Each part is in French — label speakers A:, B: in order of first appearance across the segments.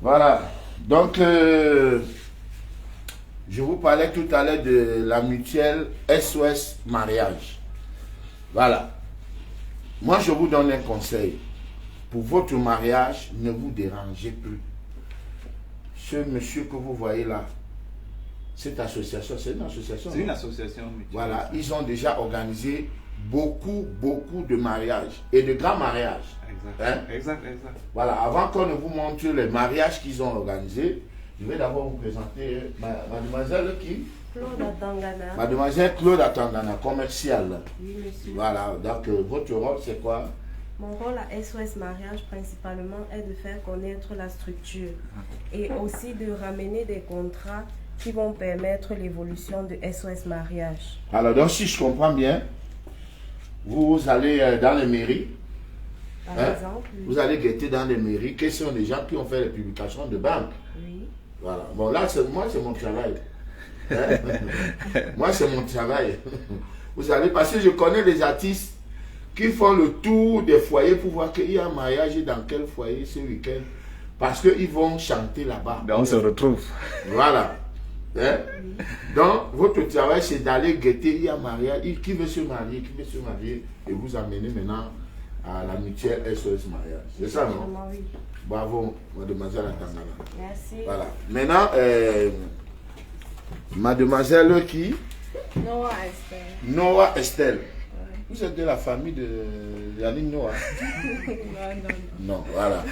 A: Voilà. Donc, je vous parlais tout à l'heure de la mutuelle SOS Mariage. Voilà. Moi, je vous donne un conseil. Pour votre mariage, ne vous dérangez plus. Ce monsieur que vous voyez là, cette association, c'est une association.
B: C'est une association mutuelle.
A: Voilà, ils ont déjà organisé beaucoup de mariages et de grands mariages.
B: Exact.
A: Hein?
B: Exact.
A: Voilà, avant qu'on ne vous montre les mariages qu'ils ont organisés, je vais d'abord vous présenter mademoiselle qui?
C: Claude Atangana.
A: Mademoiselle Claude Atangana, commerciale.
C: Oui, monsieur.
A: Voilà, donc votre rôle c'est quoi?
C: Mon rôle à SOS Mariage principalement est de faire connaître la structure et aussi de ramener des contrats qui vont permettre l'évolution de SOS Mariage.
A: Alors, donc si je comprends bien, vous allez dans les mairies,
C: Par
A: hein?
C: exemple,
A: Vous allez guetter dans les mairies, quels sont les gens qui ont fait les publications de banque.
C: oui.
A: Voilà. Bon, là, moi, c'est mon travail. Hein? Moi, c'est mon travail. Vous allez, parce que je connais les artistes qui font le tour des foyers pour voir qu'il y a un mariage dans quel foyer ce week-end. Parce qu'ils vont chanter là-bas.
B: On se retrouve.
A: Voilà. Hein? Donc, votre travail, c'est d'aller guetter, il y a un mariage, qui veut se marier, et vous amener maintenant à la mutuelle SOS Mariage. C'est ça, non?
C: Vraiment, oui.
A: Bravo, mademoiselle Atangana.
C: Merci.
A: Voilà. Maintenant, mademoiselle qui?
C: Noah Esther.
A: Noah Estelle. Vous êtes de la famille de Yannick Noah? Non, voilà.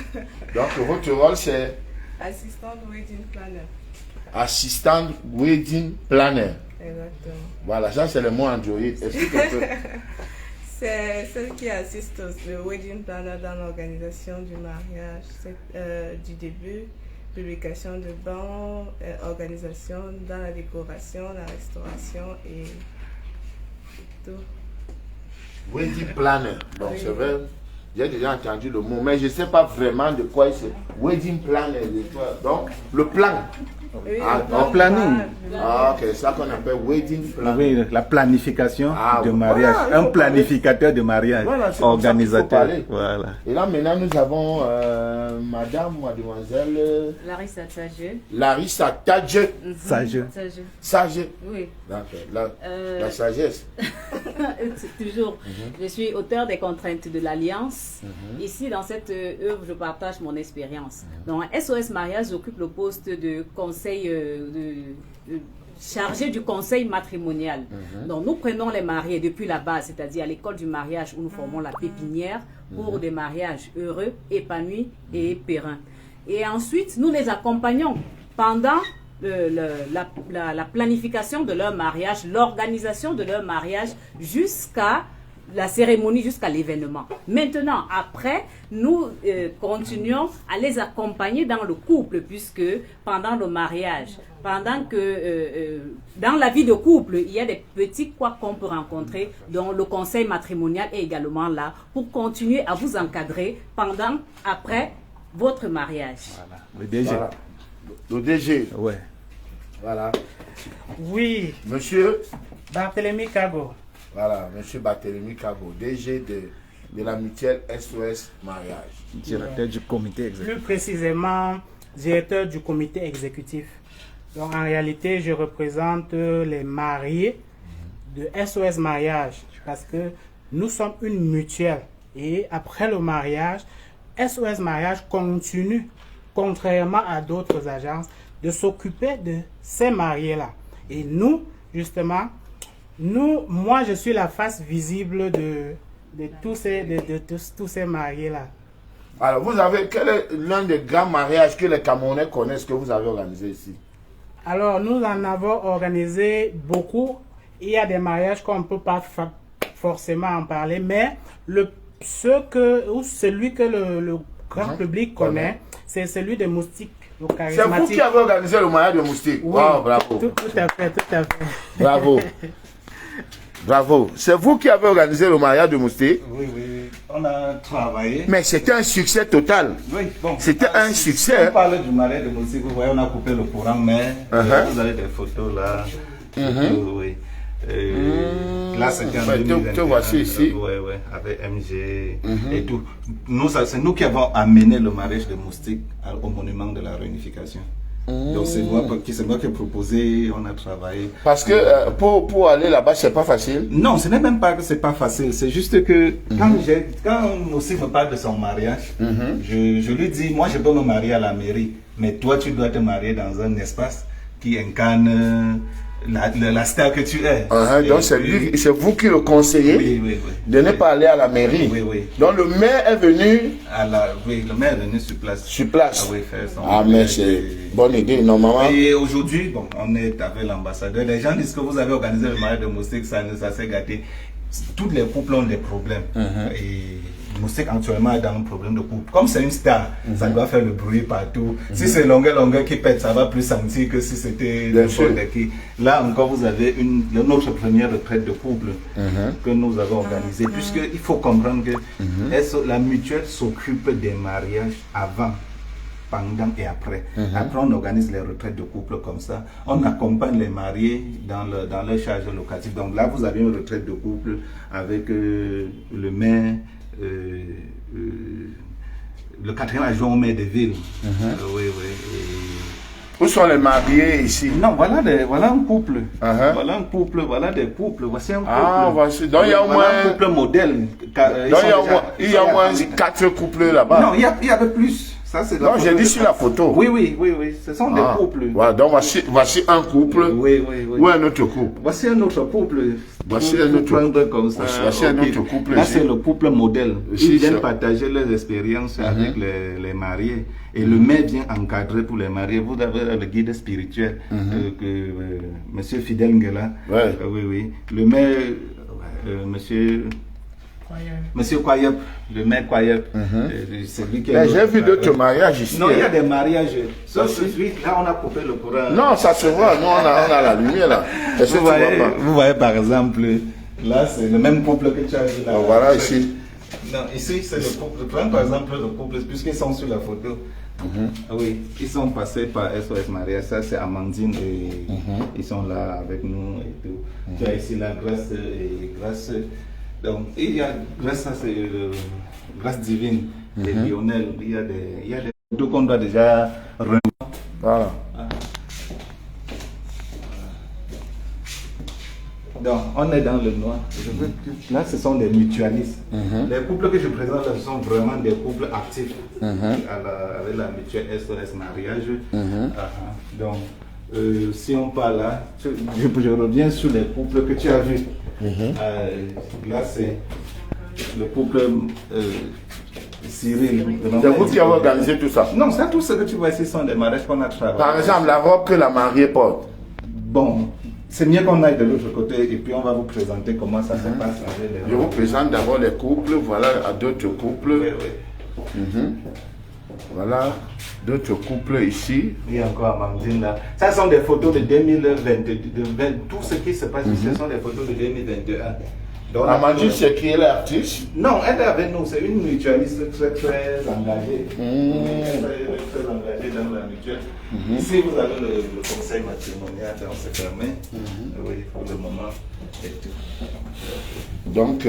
A: Donc, votre rôle, c'est
C: Assistante wedding planner.
A: assistant wedding planner.
C: Exactement.
A: Voilà, ça, c'est le mot Android. Explique un peu.
C: C'est celle qui assiste le wedding planner dans l'organisation du mariage, du début, publication de bancs, organisation dans la décoration, la restauration et tout.
A: Wedding planner. Donc,
C: Oui.
A: c'est vrai, j'ai déjà entendu le mot, mais je ne sais pas vraiment de quoi c'est. Wedding planner. Donc, le plan.
C: Oui,
A: Ah,
C: le
A: donc,
B: planning.
A: Ah, ok, c'est ça qu'on appelle wedding planner.
B: Oui, la planification de mariage.
A: voilà, il faut
B: planificateur de mariage.
A: Voilà, c'est comme ça qu'il faut
B: organisateur.
A: parler.
B: Voilà.
A: Et là, maintenant, nous avons mademoiselle
D: Larissa Tadje.
A: Larissa Tadje.
B: Sage.
A: Sage.
D: Oui.
A: Donc, la sagesse.
D: Toujours. Je suis auteur des contraintes de l'Alliance. Ici, dans cette œuvre, je partage mon expérience. Dans SOS Mariage, j'occupe le poste de conseil, chargé du conseil matrimonial. Donc, nous prenons les mariés depuis la base, c'est-à-dire à l'école du mariage où nous formons la pépinière pour des mariages heureux, épanouis et pérennes. Et ensuite, nous les accompagnons pendant la planification de leur mariage, l'organisation de leur mariage jusqu'à la cérémonie, jusqu'à l'événement. Maintenant, après, nous continuons à les accompagner dans le couple, puisque pendant le mariage, pendant que dans la vie de couple, il y a des petits couacs qu'on peut rencontrer, dont le conseil matrimonial est également là pour continuer à vous encadrer pendant, après votre mariage.
B: Voilà. Le DG.
A: Voilà. Le DG.
B: Ouais.
A: Voilà.
E: Oui,
A: Monsieur.
E: Barthélemy Kago.
A: Voilà, monsieur Barthélemy Kago, DG de la mutuelle SOS Mariage.
B: Directeur du comité exécutif.
E: Plus précisément, directeur du comité exécutif. Donc en réalité, je représente les mariés de SOS Mariage parce que nous sommes une mutuelle. Et après le mariage, SOS Mariage continue, contrairement à d'autres agences, de s'occuper de ces mariés-là. Et nous, justement, moi, je suis la face visible de tous ces mariés-là.
A: Alors, vous avez, quel est l'un des grands mariages que les Camerounais connaissent que vous avez organisé ici?
E: Alors, nous en avons organisé beaucoup. Il y a des mariages qu'on ne peut pas forcément en parler, mais celui que le grand public connaît, c'est celui de Moustique.
A: C'est vous qui avez organisé le mariage de Moustique?
E: Oui,
A: Wow, bravo.
E: Tout à fait.
A: Bravo. Bravo. C'est vous qui avez organisé le mariage de Moustique?
F: Oui. On a travaillé.
A: Mais c'était un succès total.
F: Oui, bon.
A: C'était un succès.
F: On parle du mariage de Moustique, vous voyez, on a coupé le courant, mais vous avez des photos là. Oui. Là, c'était en
A: Ouais,
F: 2021.
A: te voici ici.
F: Ouais, avec MG et tout. C'est nous qui avons amené le mariage de moustiques au monument de la réunification. Donc c'est moi qui ai proposé, on a travaillé.
A: Parce que pour aller là-bas, c'est pas facile.
F: Non, ce n'est même pas que c'est pas facile. C'est juste que quand Moussi me parle de son mariage, je lui dis, moi je peux me marier à la mairie, mais toi tu dois te marier dans un espace qui incarne la star que tu es.
A: Donc c'est vous qui le conseillez de ne pas aller à la mairie.
F: Oui.
A: Donc le maire est venu.
F: Le maire est venu sur place.
A: Sur place.
F: Faire son
A: Mais c'est bonne idée normalement.
F: Et aujourd'hui, bon, on est avec l'ambassadeur. Les gens disent que vous avez organisé le mariage de Moustique, ça s'est gâté. Tous les couples ont des problèmes. Et Moustique actuellement est dans un problème de couple. Comme c'est une star, ça doit faire le bruit partout. Si c'est longueur qui pète, ça va plus sentir que si c'était n'importe qui. Là encore, vous avez notre première retraite de couple que nous avons organisée. Puisqu'il faut comprendre que la mutuelle s'occupe des mariages avant, pendant et après. Après, on organise les retraites de couple comme ça. On accompagne les mariés dans leur charge locative. Donc là, vous avez une retraite de couple avec le maire, le 4e adjoint au maire de ville.
A: Où sont les mariés ici?
F: Non, voilà un couple. Voilà un couple, voilà des couples. Voici un couple.
A: Voici. Donc il y a au moins
F: un couple modèle.
A: Il y a au moins 4 couples là-bas.
F: Non, il y avait plus.
A: Non, j'ai dit sur la photo.
F: Oui. Ce sont des couples.
A: Voilà, donc voici un couple.
F: Oui.
A: Ou un autre couple.
F: Voici un autre couple.
A: Voici un autre
F: comme ça.
A: Voici un autre couple.
F: Là, c'est le couple modèle. Ils viennent
A: ça.
F: partager leurs expériences avec les mariés. Et le maire vient encadrer pour les mariés. Vous avez le guide spirituel, Monsieur Fidel Nguela. Oui. Le maire, Monsieur Kwayep, le maire Kwayep, c'est lui qui est.
A: J'ai vu d'autres mariages ici.
F: Non, il y a des mariages. Sauf celui là, on a coupé le courant.
A: Non, ça se voit. Nous, on a la lumière là.
F: Vous voyez par exemple, là, c'est le même couple que tu as vu là.
A: Voilà ici.
F: Non, ici, c'est le couple. Prends par exemple le couple, puisqu'ils sont sur la photo. Oui, ils sont passés par SOS Maria. Ça, c'est Amandine et ils sont là avec nous et tout. Tu as ici la grâce et grâce. Donc, il y a grâce, ça c'est grâce divine et Lionel. Il y a des photos qu'on doit déjà revoir.
A: Voilà.
F: Donc, on est dans le noir. Là, ce sont des mutualistes. Les couples que je présente là, ce sont vraiment des couples actifs avec la mutuelle SOS Mariage. Donc, si on parle là, je reviens sur les couples que tu as vus. Là, c'est le couple Cyril.
A: C'est vous qui avez organisé tout ça?
F: Non, ça, tout ce que tu vois ici sont des mariages qu'on a travaillé.
A: Par exemple, la robe que la mariée porte.
F: Bon, c'est mieux qu'on aille de l'autre côté et puis on va vous présenter comment ça se passe.
A: Je vous présente d'abord les couples, voilà à d'autres couples. Voilà d'autres couples ici.
F: Il y a encore Amandine là. Ça sont des photos de 2022. Tout ce qui se passe ici, ce sont des photos de 2021.
A: Amandine, c'est qui est l'artiste?
F: Non, elle est avec nous. C'est une mutualiste très engagée. Très engagée dans la mutuelle. Ici, vous avez le conseil matrimonial, on se permet. Oui, pour le moment. Et tout.
A: Donc,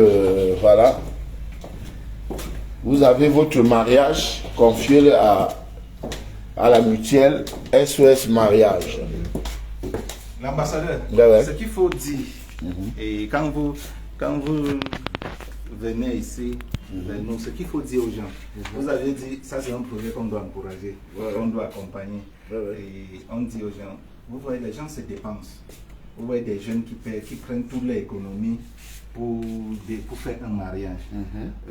A: voilà. Vous avez votre mariage confié à la mutuelle SOS Mariage.
F: L'ambassadeur, ce qu'il faut dire, et quand vous venez ici, nous, ce qu'il faut dire aux gens, vous avez dit, ça c'est un projet qu'on doit encourager, qu'on doit accompagner. Et on dit aux gens, vous voyez, les gens se dépensent. Vous voyez des jeunes qui prennent toute leur économie pour faire un mariage.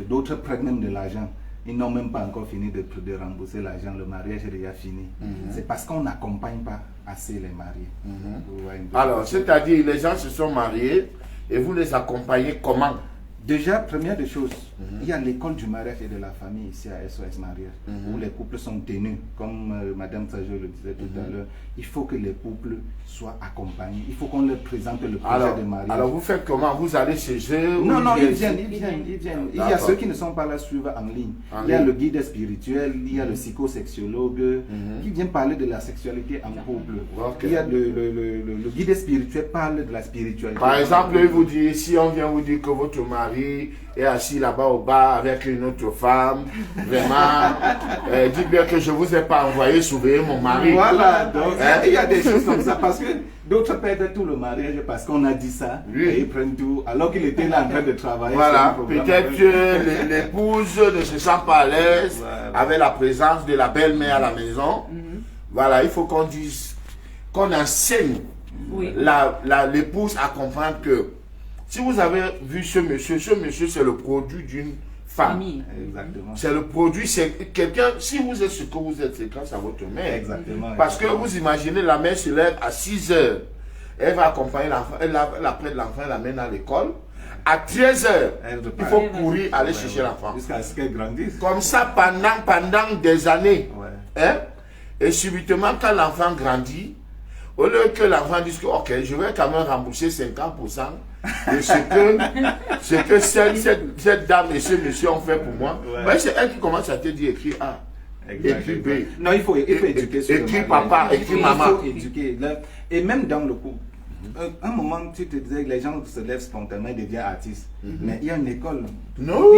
F: D'autres prennent même de l'argent. Ils n'ont même pas encore fini de rembourser l'argent. Le mariage est déjà fini. C'est parce qu'on n'accompagne pas assez les mariés.
A: Alors, c'est-à-dire les gens se sont mariés et vous les accompagnez comment?
F: Déjà, première des choses, il y a l'école du mariage et de la famille ici à SOS Mariage, où les couples sont tenus, comme Madame Sajo le disait tout à l'heure. Il faut que les couples soient accompagnés. Il faut qu'on leur présente le projet de mariage.
A: Alors vous faites comment? Vous allez chez eux?
F: Non, ils viennent. Il y a ceux qui ne sont pas là suivre en ligne. Il y a le guide spirituel, il y a le psychosexologue qui vient parler de la sexualité en couple. Il y a le guide spirituel parle de la spiritualité.
A: Par exemple, il vous dit, si on vient vous dire que votre mari est assis là-bas au bar avec une autre femme, vraiment, dites bien que je ne vous ai pas envoyé surveiller mon mari.
F: Voilà, donc il y a des choses comme ça, parce que d'autres perdent tout le mariage parce qu'on a dit ça, et ils prennent tout, alors qu'il était là en train de travailler.
A: Voilà, peut-être que l'épouse ne se sent pas à l'aise avec la présence de la belle-mère à la maison. Voilà, il faut qu'on dise, qu'on enseigne l'épouse à comprendre que si vous avez vu ce monsieur c'est le produit d'une femme.
F: Exactement.
A: C'est le produit, c'est quelqu'un, si vous êtes ce que vous êtes, c'est grâce à votre mère.
F: Exactement.
A: Parce que vous imaginez, la mère se lève à 6 heures, elle va accompagner l'enfant, elle prête l'enfant, elle l'amène à l'école. À 13 heures, il faut courir, aller chercher l'enfant.
F: Jusqu'à ce qu'elle grandisse.
A: Comme ça, pendant des années. Hein? Et subitement, quand l'enfant grandit, au lieu que l'enfant dise que, ok, je vais quand même rembourser 50% de ce que cette dame et ce monsieur ont fait pour moi, c'est elle qui commence à te dire, écris A, écris B.
F: Non, il faut éduquer sur
A: écris papa, écris maman.
F: Il faut éduquer. Et même dans le couple, un moment, tu te disais que les gens se lèvent spontanément et deviennent artistes. Mais il y a une école.
A: Non.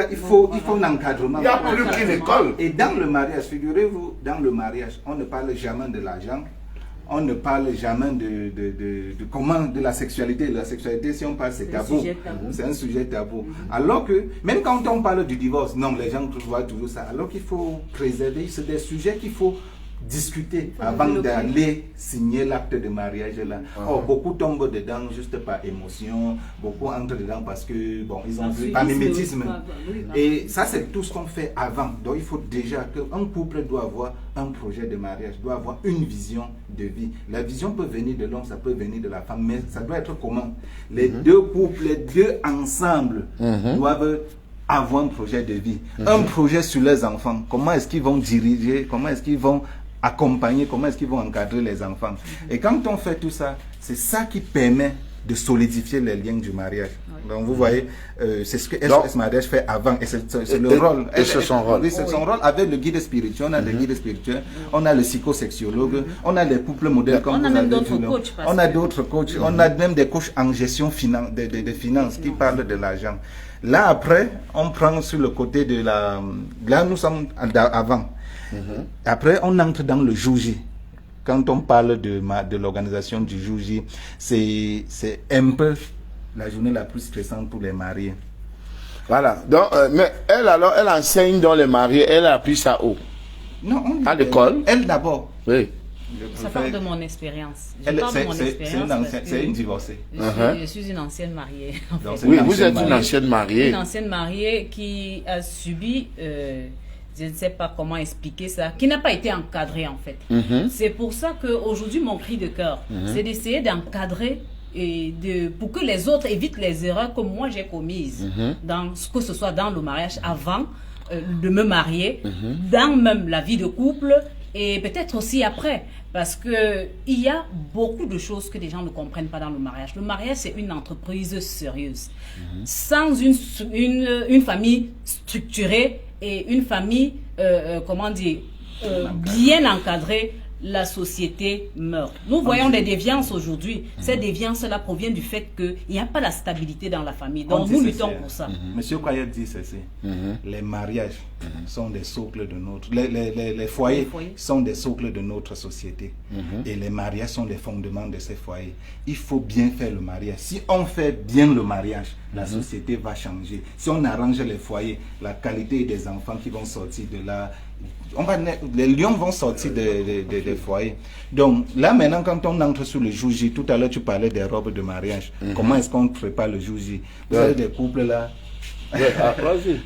F: Il faut un encadrement.
A: Il n'y a plus qu'une école.
F: Et dans le mariage, figurez-vous, dans le mariage, on ne parle jamais de l'argent. On ne parle jamais de la sexualité. La sexualité, si on parle, c'est tabou. C'est un sujet tabou. Alors que, même quand on parle du divorce, non, les gens voient toujours ça. Alors qu'il faut préserver, c'est des sujets qu'il faut discuter avant d'aller signer l'acte de mariage là. Beaucoup tombent dedans juste par émotion, beaucoup entrent dedans parce que bon, ils ont vu par mimétisme. Et ça, c'est tout ce qu'on fait avant. Donc il faut déjà qu'un couple doit avoir un projet de mariage, doit avoir une vision de vie. La vision peut venir de l'homme, ça peut venir de la femme, mais ça doit être commun. Les deux couples, les deux ensemble doivent avoir un projet de vie, un projet sur les enfants. Comment est-ce qu'ils vont diriger, comment est-ce qu'ils vont accompagner, comment est-ce qu'ils vont encadrer les enfants. Et quand on fait tout ça, c'est ça qui permet de solidifier les liens du mariage. Donc vous voyez, c'est ce que SOS Mariage fait avant, et c'est le rôle.
A: Et c'est son rôle.
F: Oui, c'est son rôle avec le guide spirituel. On a le guide spirituel, on a le psychosexologue, on a les couples modèles comme
D: on
F: vous
D: a même
F: avez
D: d'autres
F: dit,
D: coachs.
F: on a d'autres coachs, on a même des coachs en gestion de finances qui parlent de l'argent. Là après, on prend sur le côté de la... Là nous sommes avant. Après, on entre dans le jour J. Quand on parle de l'organisation du jour J, c'est un peu la journée la plus stressante pour les mariés.
A: Voilà. Donc, mais elle, alors, elle enseigne dans les mariés, elle a appris ça où?
F: Non,
A: à l'école?
F: Elle d'abord.
A: Oui.
D: Ça part de mon expérience.
F: C'est une divorcée.
D: Je suis une ancienne mariée. En fait.
A: Oui, vous êtes une ancienne mariée.
D: Une ancienne mariée qui a subi... je ne sais pas comment expliquer ça, qui n'a pas été encadré en fait. C'est pour ça qu'aujourd'hui, mon cri de cœur, c'est d'essayer d'encadrer et pour que les autres évitent les erreurs que moi j'ai commises, que ce soit dans le mariage avant de me marier, dans même la vie de couple et peut-être aussi après. Parce qu'il y a beaucoup de choses que les gens ne comprennent pas dans le mariage. Le mariage, c'est une entreprise sérieuse. Sans une famille structurée, et une famille, comment dire, bien encadrée, la société meurt. Nous voyons des déviances aujourd'hui. Ces déviances-là proviennent du fait qu'il n'y a pas la stabilité dans la famille. Donc nous luttons pour ça.
F: Monsieur Kwayet dit ceci. Les mariages sont des socles de notre... Les foyers sont des socles de notre société. Et les mariages sont les fondements de ces foyers. Il faut bien faire le mariage. Si on fait bien le mariage, la société va changer. Si on arrange les foyers, la qualité des enfants qui vont sortir de là, les lions vont sortir des foyers. Donc là maintenant, quand on entre sur le jour J, tout à l'heure tu parlais des robes de mariage. Comment est-ce qu'on prépare le jour J? Vous avez des couples là.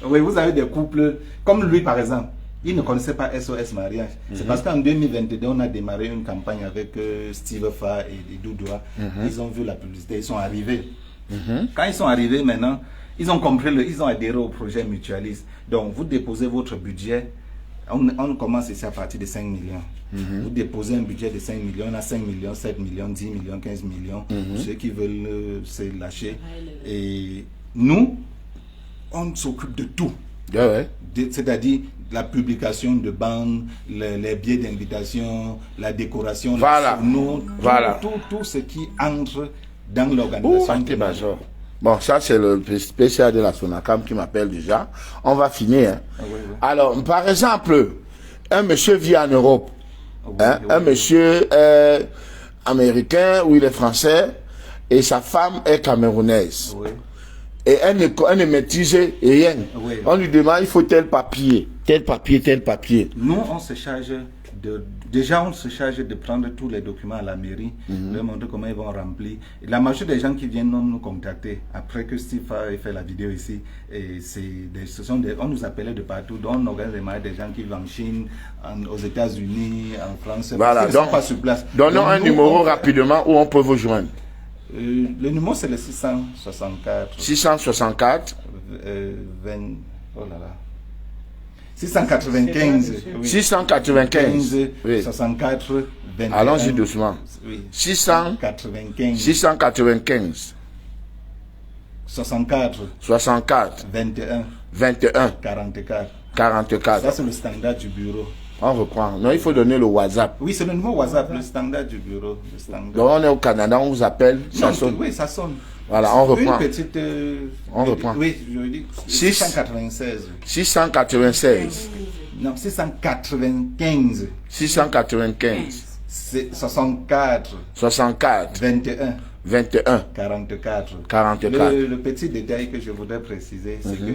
F: Oui, vous avez des couples comme lui par exemple. Il ne connaissait pas SOS Mariage. C'est parce qu'en 2022, on a démarré une campagne avec Steve Fa et Doudoua. Ils ont vu la publicité, ils sont arrivés. Quand ils sont arrivés maintenant, Ils ont compris, ils ont adhéré au projet mutualiste. Donc, vous déposez votre budget. On commence ici à partir de 5 millions. Vous déposez un budget de 5 millions. On a 5 millions, 7 millions, 10 millions, 15 millions. Pour ceux qui veulent se lâcher. Et nous, on s'occupe de tout. C'est-à-dire la publication de bandes, les billets d'invitation, la décoration,
A: Voilà.
F: Tout ce qui entre dans l'organisation.
A: Bon, ça c'est le spécial de la Sonacam qui m'appelle déjà. On va finir. Hein. Alors, par exemple, un monsieur vit en Europe. Un monsieur américain ou il est français et sa femme est camerounaise. Et elle ne maîtrise rien. On lui demande, il faut tel papier.
F: Nous, on se charge de prendre tous les documents à la mairie, de montrer comment ils vont remplir. Et la majorité des gens qui viennent nous contacter, après que Steve a fait la vidéo ici, et on nous appelait de partout. Donc on organise des gens qui vivent en Chine, aux États-Unis, en France.
A: Voilà, donc,
F: pas sur place.
A: Donnons un numéro rapidement où on peut vous joindre.
F: Le numéro c'est le 664.
A: 664.
F: 695.
A: 695.
F: 64. 21.
A: Allons-y doucement.
F: 695.
A: 695.
F: 64.
A: 64. 21. 44.
F: Ça, c'est le standard du bureau.
A: On reprend. Non, il faut donner le WhatsApp.
F: Oui, c'est le numéro WhatsApp, le standard du bureau.
A: Donc, on est au Canada, on vous appelle. Ça sonne.
F: Oui, ça sonne.
A: Voilà, on reprend.
F: Une petite.
A: On reprend.
F: Oui, je dis 696.
A: 696.
F: Non, 695.
A: 695.
F: 64.
A: 64. 21.
F: 44. Le petit détail que je voudrais préciser, c'est que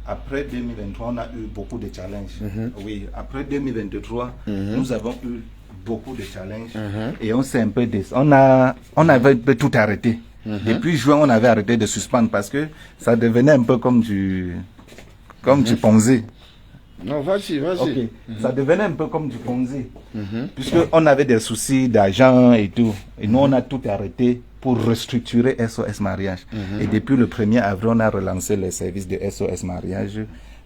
F: après 2023, on a eu beaucoup de challenges. Oui, après 2023, nous avons eu beaucoup de challenges. Et on s'est un peu on avait tout arrêté. Depuis juin, on avait arrêté de suspendre parce que ça devenait un peu comme du Ponzi.
A: Non, vas-y.
F: Okay. Ça devenait un peu comme du Ponzi. Puisqu'on avait des soucis d'argent et tout. Et nous, on a tout arrêté pour restructurer SOS Mariage. Et depuis le 1er avril, on a relancé les services de SOS Mariage.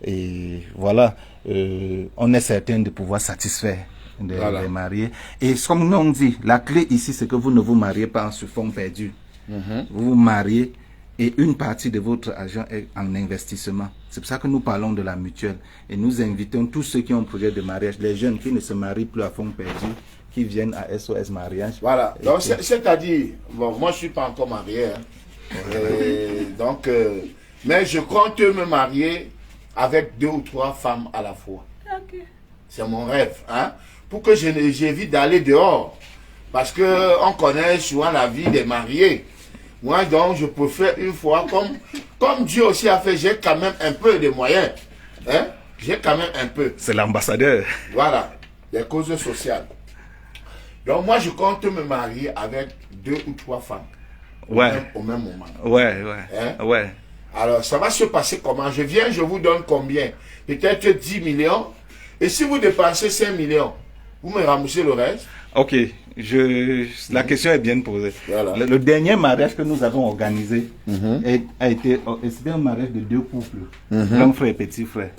F: Et voilà, on est certain de pouvoir satisfaire les mariés. Et comme nous on dit, la clé ici, c'est que vous ne vous mariez pas sur fonds perdus. Vous vous mariez et une partie de votre argent est en investissement. C'est pour ça que nous parlons de la mutuelle. Et nous invitons tous ceux qui ont un projet de mariage, les jeunes qui ne se marient plus à fonds perdus, qui viennent à SOS Mariage.
A: Voilà. Donc, c'est-à-dire, bon, moi je ne suis pas encore marié. Donc, mais je compte me marier avec 2 ou 3 femmes à la fois. C'est mon rêve. Hein? Pour que j'évite d'aller dehors. Parce qu'on connaît souvent la vie des mariés. Moi, donc, je préfère une fois, comme Dieu aussi a fait, j'ai quand même un peu de moyens. Hein? J'ai quand même un peu.
F: C'est l'ambassadeur.
A: Voilà, les causes sociales. Donc, moi, je compte me marier avec 2 ou 3 femmes. Au même moment.
F: Ouais.
A: Alors, ça va se passer comment? Je viens, je vous donne combien? Peut-être 10 millions. Et si vous dépensez 5 millions, vous me remboursez le reste?
F: Ok, la question est bien posée. Voilà. Le dernier mariage que nous avons organisé c'était un mariage de 2 couples, grand frère et petit frère.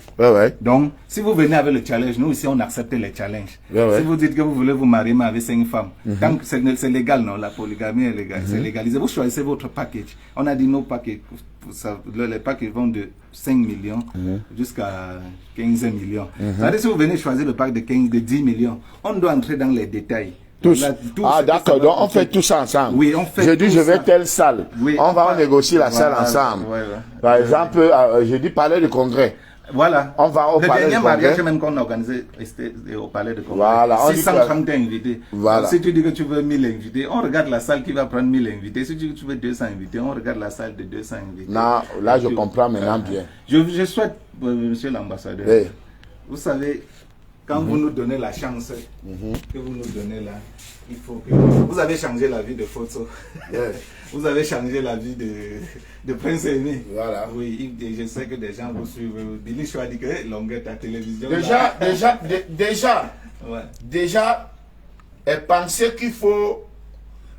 F: Donc, si vous venez avec le challenge, nous ici on accepte les challenges. Si vous dites que vous voulez vous marier mais avec 5 femmes, tant que c'est légal, non, la polygamie est légale, c'est légalisé. Vous choisissez votre package. On a dit nos packages, les packages vont de 5 millions jusqu'à 15 millions. C'est-à-dire si vous venez choisir le pack de 10 millions, on doit entrer dans les détails.
A: Tous. D'accord, donc on fait tout ça ensemble.
F: Oui, on fait
A: je dis, je vais telle salle.
F: Oui,
A: on va négocier la salle ensemble. Par exemple, je dis palais de congrès.
F: Voilà.
A: On va au palais de congrès. Le dernier mariage
F: même qu'on a organisé au palais de congrès.
A: Voilà.
F: 630 invités.
A: Voilà.
F: Si tu dis que tu veux 1000 invités, on regarde la salle qui va prendre 1000 invités. Si tu dis que tu veux 200 invités, on regarde la salle de 200 invités.
A: Non, là je comprends maintenant bien.
F: Je souhaite, monsieur l'ambassadeur, vous savez, quand vous nous donnez la chance que vous nous donnez là, il faut que... Vous avez changé la vie de Foto. Vous avez changé la vie de Prince Aimé.
A: Voilà.
F: Oui, je sais que des gens vous suivent. Billy Chou a dit que Longueur, ta télévision...
A: Déjà, pensez qu'il faut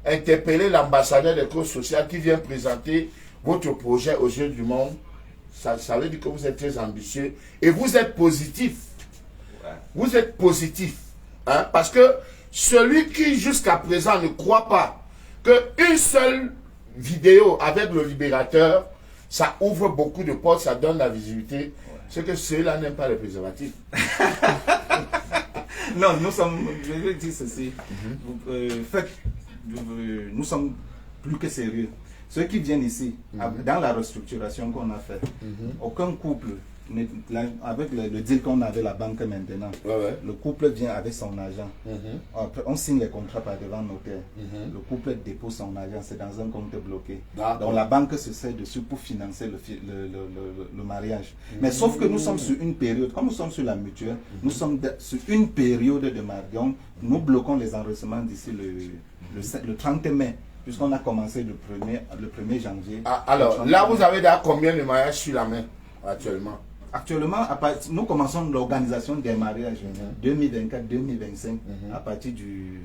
A: interpeller l'ambassadeur des causes sociales qui vient présenter votre projet aux yeux du monde ça veut dire que vous êtes très ambitieux et vous êtes positif.
F: Ouais.
A: Vous êtes positif. Hein, parce que celui qui jusqu'à présent ne croit pas qu'une seule vidéo avec le libérateur, ça ouvre beaucoup de portes, ça donne la visibilité, c'est que ceux-là n'aiment pas les préservatifs.
F: Non, nous sommes, je vais dire ceci, nous sommes plus que sérieux. Ceux qui viennent ici, dans la restructuration qu'on a fait, aucun couple, avec le deal qu'on a avec la banque maintenant, le couple vient avec son agent. Après, on signe les contrats par devant notaire. Le couple dépose son agent, c'est dans un compte bloqué. Donc la banque se sert dessus pour financer le mariage. Mais sauf que nous sommes sur une période, comme nous sommes sur la mutuelle, nous sommes sur une période de mariage. Nous bloquons les enregistrements d'ici le 30 mai. Puisqu'on a commencé le 1er janvier. Ah,
A: alors, là, vous avez déjà combien de mariages sur la main actuellement?
F: Actuellement, nous commençons l'organisation des mariages 2024-2025 à partir du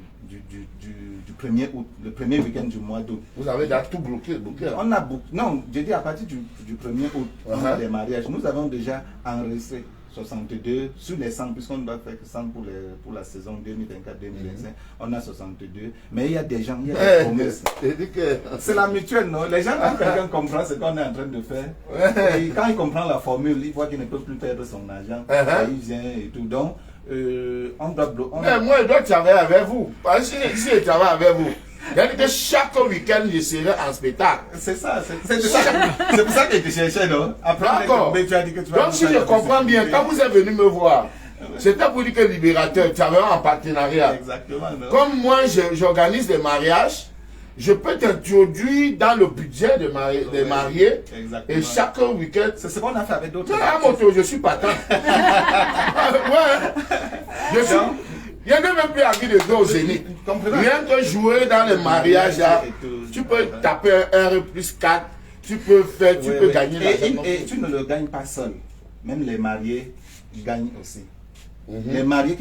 F: 1er août, le premier week-end du mois d'août.
A: Vous avez déjà tout bloqué?
F: On a non, je dis à partir du 1er août, on a des mariages. Nous avons déjà enregistré 62 sur les 100, puisqu'on ne doit faire que 100 pour la saison 2024-2025. On a 62, mais il y a des gens, il y a des promesses. C'est la mutuelle, non? Les gens, quand quelqu'un comprend ce qu'on est en train de faire, et quand il comprend la formule, il voit qu'il ne peut plus perdre son argent, il vient et tout. Donc, on doit bloquer.
A: Mais moi, je dois travailler avec vous. Parce que si je travaille avec vous, c'est-à-dire que chaque week-end, je serai en spectacle.
F: C'est ça, c'est pour ça que tu cherchais, non?
A: D'accord. Donc, si je comprends bien, quand vous êtes venu me voir, c'était pour dire que Libérateur travaille en partenariat.
F: Exactement. Non?
A: Comme moi, j'organise des mariages, je peux t'introduire dans le budget des mariés. Et chaque week-end.
F: C'est ce qu'on a fait avec d'autres.
A: Je suis partant. Je suis. Il y en a même plus envie de jouer au Zénith. Rien que jouer dans les mariages, là, tu peux taper un R+4, tu peux faire, tu peux gagner l'argent.
F: Et tu ne le gagnes pas seul. Même les mariés gagnent aussi. Les mariés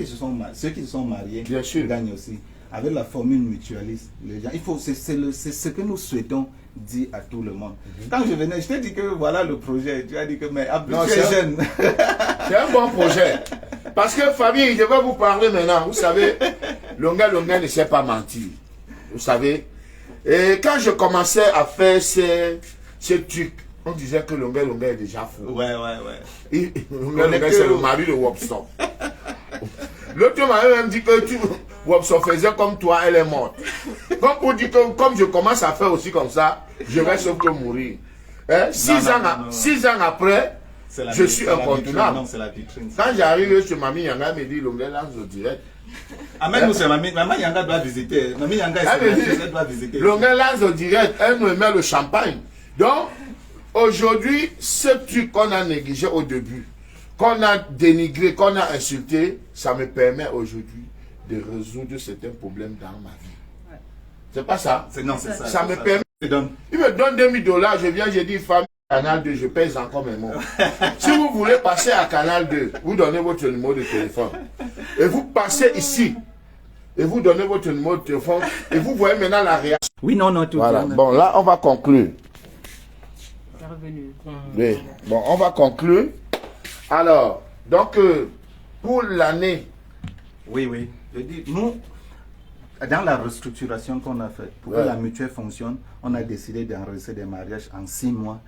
F: ceux qui se sont mariés gagnent aussi. Avec la formule mutualiste, les gens, c'est ce que nous souhaitons dire à tout le monde. Quand je venais, je t'ai dit que voilà le projet. Tu as dit que mais tu es jeune.
A: C'est un bon projet. Parce que famille, je vais vous parler maintenant. Vous savez, Longa ne sait pas mentir. Vous savez. Et quand je commençais à faire ces trucs, on disait que Longa est déjà fou.
F: Ouais.
A: Longa c'est le mari de Wopson. L'autre m'avait même dit que Wopson faisait comme toi, elle est morte. Comme pour dire que comme je commence à faire aussi comme ça, je vais sauf que mourir. 6 ans après, je suis incontournable. Quand j'arrive chez Mamie Yanga, elle me dit Longa lance au direct.
F: Amène-nous chez Mamie Yanga doit visiter. Mamie Yanga doit visiter.
A: Longa lance au direct, elle me met le champagne. Donc, aujourd'hui, ce truc qu'on a négligé au début, qu'on a dénigré, qu'on a insulté, ça me permet aujourd'hui de résoudre certains problèmes dans ma vie. C'est pas ça?
F: Non, c'est ça.
A: Ça me permet. Il me donne $2000, je viens, je dis famille, Canal 2, je pèse encore mes mots. Si vous voulez passer à Canal 2, vous donnez votre numéro de téléphone. Et vous passez ici. Et vous donnez votre numéro de téléphone. Et vous voyez maintenant la réaction.
F: Oui, non, tout.
A: Voilà. Bon, là, on va conclure. Oui. Bon, on va conclure. Alors, donc, pour l'année.
F: Oui. Je dis, nous, dans la restructuration qu'on a faite, pour que la mutuelle fonctionne, on a décidé d'enregistrer des mariages en 6 mois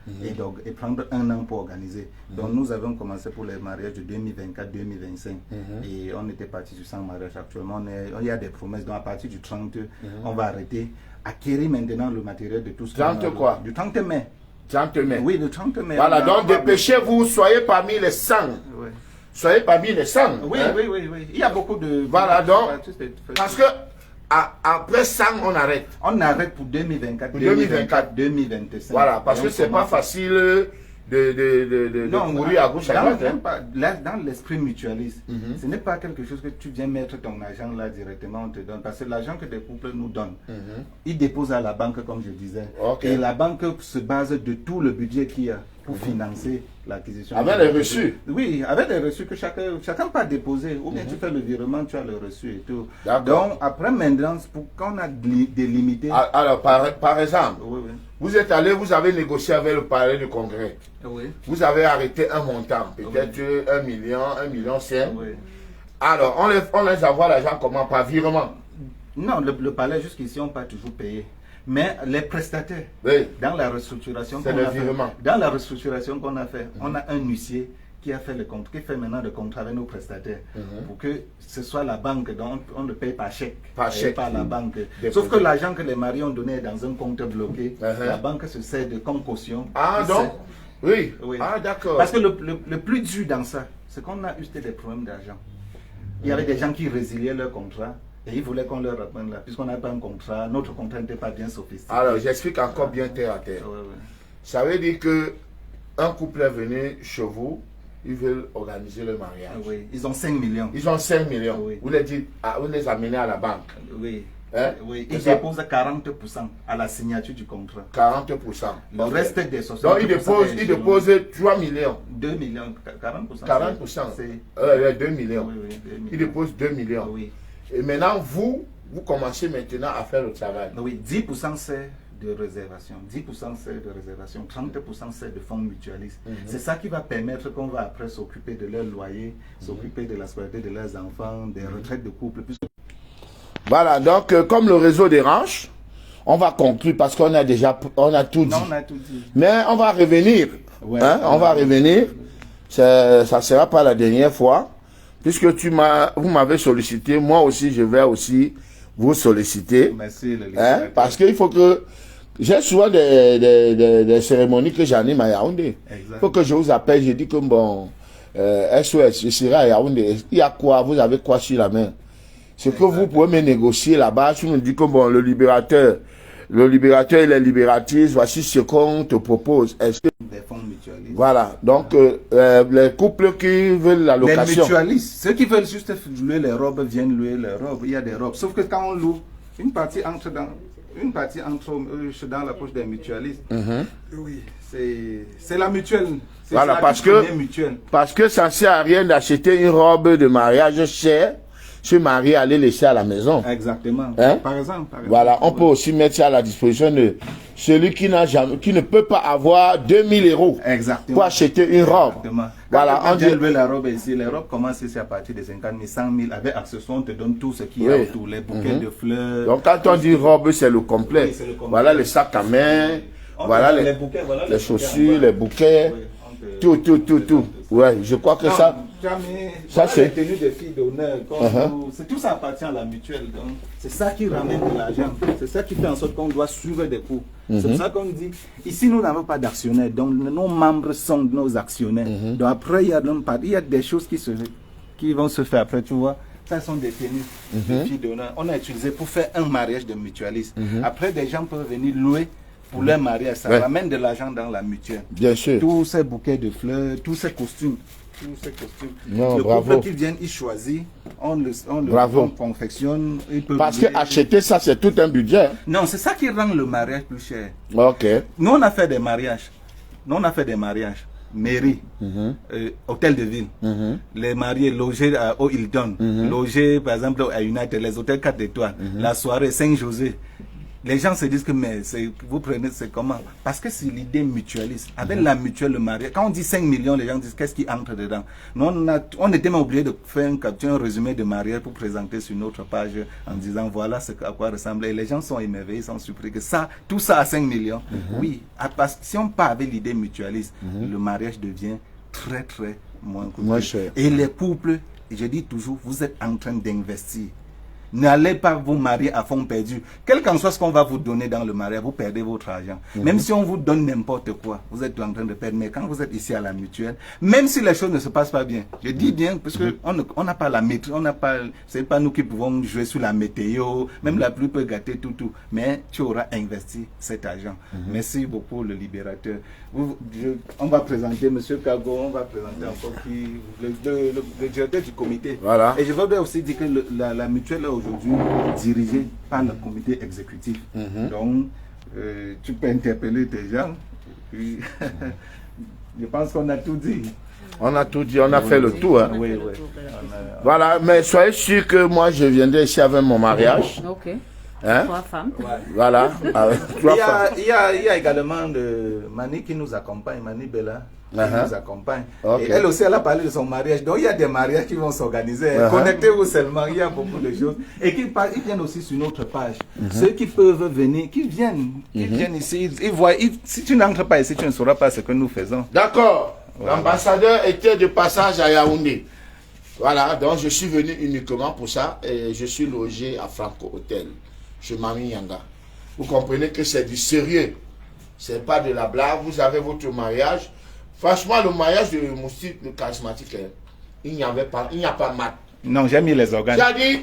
F: et prendre 1 an pour organiser. Donc, nous avons commencé pour les mariages de 2024-2025 et on était parti sur 100 mariages actuellement. Il y a des promesses. Donc, à partir du 30, on va arrêter. Acquérir maintenant le matériel de tout ce
A: 30 quoi?
F: Du 30 mai.
A: 30 mai.
F: Oui, le 30 mai.
A: Voilà, donc dépêchez-vous, soyez parmi les 100. Soyez parmi les 100.
F: Oui. Il y a beaucoup de...
A: Voilà, donc, parce que après 100, on arrête.
F: On arrête pour 2024, 2025.
A: Voilà, parce que c'est pas facile de courir à gauche à droite.
F: Dans l'esprit mutualiste, ce n'est pas quelque chose que tu viens mettre ton argent là directement, on te donne. Parce que l'argent que des couples nous donnent, ils déposent à la banque, comme je disais. Et la banque se base de tout le budget qu'il y a. pour financer l'acquisition.
A: Avec les reçus.
F: Oui, avec les reçus que chacun peut déposer. Ou bien tu fais le virement, tu as le reçu et tout.
A: D'accord.
F: Donc, après maintenance, pour qu'on a délimité.
A: Alors, par exemple,
F: Oui, oui.
A: vous êtes allé, vous avez négocié avec le palais du Congrès.
F: Oui.
A: Vous avez arrêté un montant, peut-être 1 million, 1,5 million.
F: Oui.
A: Alors, on les envoie l'argent comment? Par virement?
F: Non, le palais jusqu'ici, on n'a pas toujours payé. Mais les prestataires,
A: Oui.
F: dans la restructuration
A: C'est
F: qu'on
A: le
F: a fait,
A: virement.
F: dans la restructuration qu'on a fait, on a un huissier qui a fait le compte, qui fait maintenant le contrat avec nos prestataires, pour que ce soit la banque, donc on le paye par chèque,
A: Par chèque.
F: par la banque.
A: Déposé.
F: Sauf que l'argent que les mariés ont donné est dans un compte bloqué, la banque se sert de comme caution.
A: Ah,
F: Et
A: donc? Oui.
F: Oui.
A: Ah, d'accord.
F: Parce que le plus dur dans ça, c'est qu'on a eu des problèmes d'argent. Il y avait des gens qui résiliaient leur contrat. Et ils voulaient qu'on leur reprenne là, puisqu'on n'a pas un contrat, notre contrat n'était pas bien sophistiqué.
A: Alors, j'explique encore bien terre à terre.
F: Ouais, ouais.
A: Ça veut dire que un couple est venu chez vous, ils veulent organiser le mariage.
F: Oui, ils ont 5 millions.
A: Ils ont 5 millions.
F: Oui.
A: Vous les dites, vous les amenez à la banque.
F: Oui.
A: Hein?
F: Oui,
A: C'est
F: ils
A: ça?
F: déposent 40% à la signature du contrat.
A: 40%.
F: Le
A: Ok.
F: reste des 60%.
A: Donc, ils déposent 3 millions.
F: 2 millions, 40%.
A: 40%.
F: C'est
A: 2 millions.
F: Oui, oui, 2 millions.
A: Ils déposent 2 millions.
F: Oui.
A: Et maintenant, vous commencez maintenant à faire le travail.
F: Oui, 10% c'est de réservation, 10% c'est de réservation, 30% c'est de fonds mutualistes. C'est ça qui va permettre qu'on va après s'occuper de leur loyer, s'occuper de la scolarité de leurs enfants, des retraites de couple.
A: Voilà, donc comme le réseau dérange, on va conclure parce qu'on a tout dit.
F: Non, on a tout dit.
A: Mais on va revenir.
F: Ouais.
A: Hein, on va revenir. Ça ne sera pas la dernière fois. Puisque vous m'avez sollicité, moi aussi je vais aussi vous solliciter.
F: Merci, le
A: Hein, parce qu'il faut que... J'ai souvent des cérémonies que j'anime à Yaoundé. Il faut que je vous appelle, je dis que bon, SOS, je serai à Yaoundé. Il y a quoi? Vous avez quoi sur la main? Ce que vous pouvez me négocier là-bas, tu me dis que bon, le libérateur et les libératrices, voici ce qu'on te propose. Est-ce que...
F: Des fonds mutualistes.
A: Voilà, donc les couples qui veulent la location.
F: Les mutualistes, ceux qui veulent juste louer les robes viennent louer les robes. Il y a des robes. Sauf que quand on loue, une partie entre dans la poche des mutualistes. Oui, c'est la mutuelle.
A: Voilà, parce que ça ne sert à rien d'acheter une robe de mariage chère, se marier, aller laisser à la maison.
F: Exactement.
A: Hein?
F: Par exemple.
A: Voilà, on peut aussi mettre ça à la disposition de celui qui ne peut pas avoir 2000 € pour acheter une robe.
F: Exactement.
A: Voilà,
F: on dit louer la robe ici. Les robes commencent ici à partir de 50 000, 100 000. Avec accessoires, on te donne tout ce qu'il y a autour, les bouquets de fleurs.
A: Donc quand on dit robe, c'est le complet.
F: Oui, c'est le complet.
A: Voilà les sacs à main, voilà les
F: bouquets, voilà
A: les chaussures, les bouquets. Tout. Ouais, je crois que
F: non,
A: ça
F: c'est les tenues de filles d'honneur. Tout ça appartient à la mutuelle. Donc, c'est ça qui ramène de l'argent. C'est ça qui fait en sorte qu'on doit suivre des cours. C'est pour ça qu'on dit, ici nous n'avons pas d'actionnaires. Donc nos membres sont nos actionnaires. Donc après, il y a des choses qui vont se faire après, tu vois. Ça sont des tenues de filles d'honneur. On a utilisé pour faire un mariage de mutualiste. Après, des gens peuvent venir louer pour leur mariage. Ça ramène de l'argent dans la mutuelle.
A: Bien sûr.
F: Tous ces bouquets de fleurs, tous ces costumes.
A: Non,
F: le
A: bravo.
F: couple qui vient, il choisit, on confectionne.
A: Parce que acheter ça, c'est tout un budget.
F: Non, c'est ça qui rend le mariage plus cher.
A: Ok.
F: Nous, on a fait des mariages. Mairie, hôtel de ville, les mariés logés au Hilton, logés par exemple à United, les hôtels 4 étoiles, la soirée Saint-José. Les gens se disent que mais vous prenez, c'est comment? Parce que c'est l'idée mutualiste. Avec la mutuelle, le mariage, quand on dit 5 millions, les gens disent qu'est-ce qui entre dedans? Nous, on était même obligé de faire un résumé de mariage pour présenter sur notre page en disant voilà à quoi ressemble. Et les gens sont émerveillés, ils sont surpris que tout ça à 5 millions. Oui, parce que si on part avec l'idée mutualiste, le mariage devient très très moins cher. Et les couples, je dis toujours, vous êtes en train d'investir. N'allez pas vous marier à fond perdu. Quel qu'en soit ce qu'on va vous donner dans le mariage, vous perdez votre argent. Même si on vous donne n'importe quoi, vous êtes en train de perdre. Mais quand vous êtes ici à la mutuelle, même si les choses ne se passent pas bien, je dis bien, parce que on n'a pas la maîtrise, c'est pas nous qui pouvons jouer sur la météo, même la pluie peut gâter tout. Mais tu auras investi cet argent. Merci beaucoup, le libérateur. On va présenter M. Kago, on va présenter encore le directeur du comité.
A: Voilà.
F: Et je voudrais aussi dire que la mutuelle est aujourd'hui dirigée par le comité exécutif. Donc, tu peux interpeller tes gens. Puis, Je pense qu'on a tout dit.
A: On a tout dit, on a fait le tour. Hein.
F: Oui, oui.
A: Voilà, mais soyez sûr que moi, je viendrai ici avec mon mariage.
D: Ok.
A: Hein?
D: 3 femmes.
A: Voilà, avec 3 femmes.
F: Il y a également Mani qui nous accompagne, Mani Bella. Qui nous accompagne.
A: Ok.
F: Et elle aussi, elle a parlé de son mariage. Donc, il y a des mariages qui vont s'organiser. Connectez-vous seulement, il y a beaucoup de choses. Et ils viennent aussi sur notre page. Ceux qui peuvent venir, qui viennent ici, ils voient. Si tu n'entres pas ici, tu ne sauras pas ce que nous faisons.
A: D'accord. Voilà. L'ambassadeur était de passage à Yaoundé. Voilà, donc je suis venu uniquement pour ça. Et je suis logé à Franco Hotel, chez Mami Yanga. Vous comprenez que c'est du sérieux. C'est pas de la blague. Vous avez votre mariage. Franchement, le mariage de Moustique, le charismatique, il n'y a pas mat.
F: Non, j'ai mis les organes.
A: C'est-à-dire,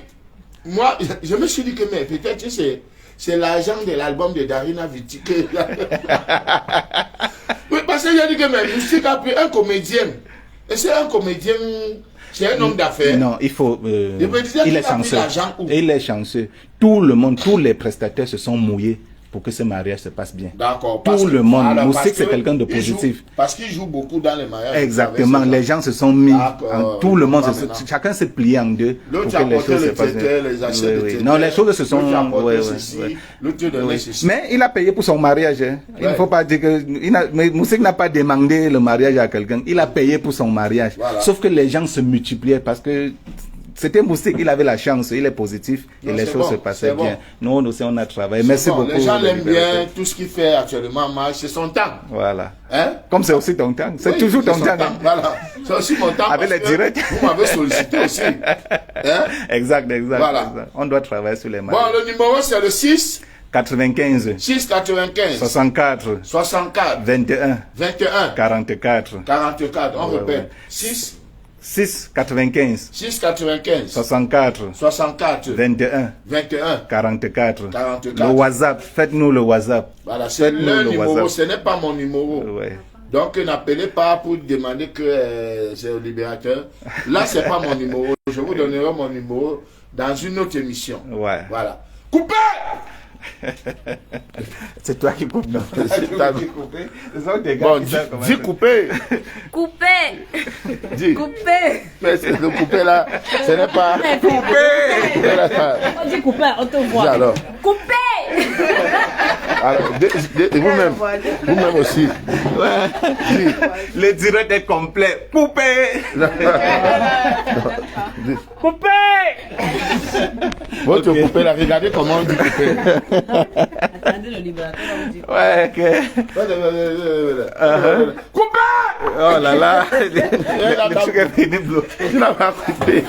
A: moi, je me suis dit que mais peut-être c'est l'argent de l'album de Darina Viti. Oui, parce que j'ai dit que mais Moustique a pris un comédien. Et c'est un comédien, c'est un homme d'affaires.
F: Non, il faut. Il est chanceux. Il est chanceux. Tout le monde, tous les prestataires se sont mouillés pour que ce mariage se passe bien.
A: D'accord.
F: Tout le monde. Moustique, c'est quelqu'un de positif.
A: Parce qu'il joue beaucoup dans les mariages.
F: Exactement. Les gens se sont mis. Tout le monde, chacun s'est plié en deux.
A: L'autre a porté le traiteur, les achats de traiteur.
F: Non, les choses se sont.
A: L'autre donnait ceci.
F: Mais il a payé pour son mariage. Il ne faut pas dire que. Moustique n'a pas demandé le mariage à quelqu'un. Il a payé pour son mariage.
A: Voilà.
F: Sauf que les gens se multipliaient parce que. C'était Moustique, il avait la chance, il est positif et les choses se passaient bien. Nous aussi, on a travaillé. Merci beaucoup.
A: Les gens l'aiment bien, tout ce qu'il fait actuellement, c'est son temps.
F: Voilà.
A: Hein?
F: Comme c'est aussi ton temps. C'est toujours ton temps.
A: Voilà. C'est aussi mon temps.
F: Avec les directs.
A: Vous m'avez sollicité aussi. Hein?
F: Exact.
A: Voilà.
F: Exact. On doit travailler sur les marques.
A: Bon, le numéro, c'est le 6
F: 95
A: 6 95
F: 64
A: 64
F: 21
A: 21
F: 44.
A: On répète. 6
F: 95 64 21 44. Le WhatsApp, faites-nous le WhatsApp.
A: Voilà, c'est le numéro, ce n'est pas mon numéro.
F: Ouais.
A: Donc n'appelez pas pour demander que c'est au libérateur. Là, c'est pas mon numéro. Je vous donnerai mon numéro dans une autre émission.
F: Ouais.
A: Voilà. Coupez!
F: C'est toi qui coupes, non?
A: C'est toi qui coupes. Bon, dis couper.
C: Couper.
A: Dis.
C: Couper.
A: Mais c'est le couper là, ce n'est pas.
F: Couper!
D: On dit couper, on te voit.
A: Alors.
C: Couper.
A: Alors, vous-même aussi.
F: Ouais. Le direct est complet. Couper!
A: Couper! Votre couper là, regardez comment on dit couper.
D: Attendez le libérateur, on dit.
F: Ouais, ok.
A: Couper!
F: Oh là là. Le truc est fini bloqué.
A: Tu n'as pas coupé.